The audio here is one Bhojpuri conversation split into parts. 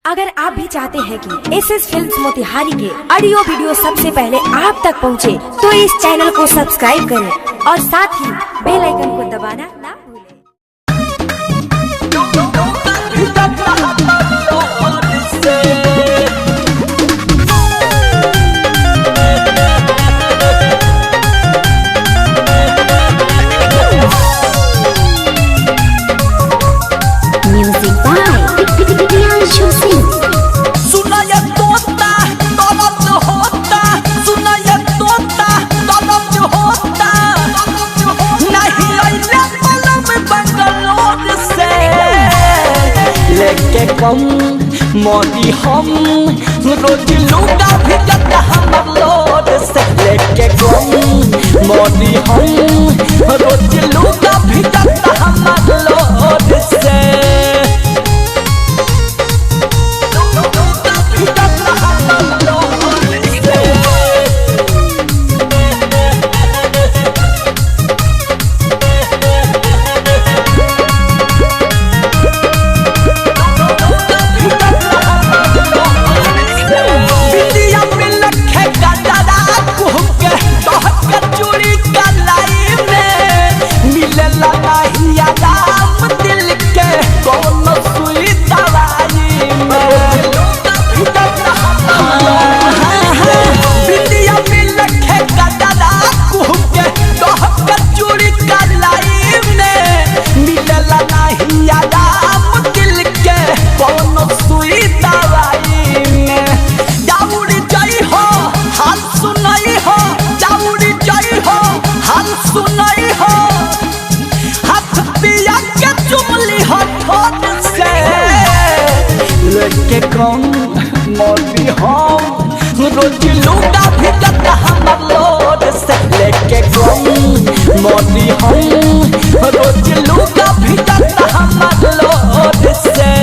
अगर आप भी चाहते हैं कि एसएस फिल्म्स मोतिहारी के ऑडियो वीडियो सबसे पहले आप तक पहुंचे, तो इस चैनल को सब्सक्राइब करें और साथ ही बेल आइकन को दबाना ना भूलें। Music by Priyanshu Singh. सुना ये तोता तलब जो होता, सुना ये तोता तलब जो होता, नहीं आइले पलम बंगलोर से लेके कम मोदी हम रोज लूटा भी जाता हम लोड से लेके कम मोदी हम रोज लूटा भी जाता हम लोड से। लेके कौन मोदी हम रोज लूटा भी जाता हम लोड से लेके कौन मोदी हम रोज लूटा भी जाता हम लोड से।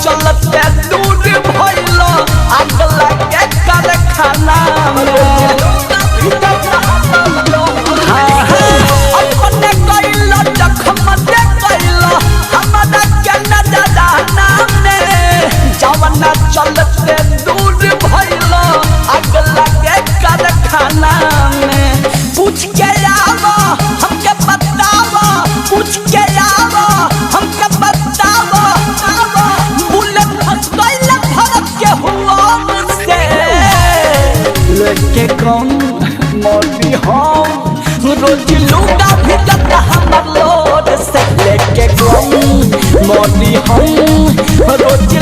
चलते दूर भइलो अगला के कारखाना अपने कइलो जखम दे कइलो हमरा के नजराना में जवना चलते दूर भइलो अगला के कारखाना में। पूछ के आवो हमके बतावो, पूछ के आवो हमके बतावो, लेके कौन मोदी हम रोज लूटा भी जाता हम लोड से लेके कौन मोदी हम रोज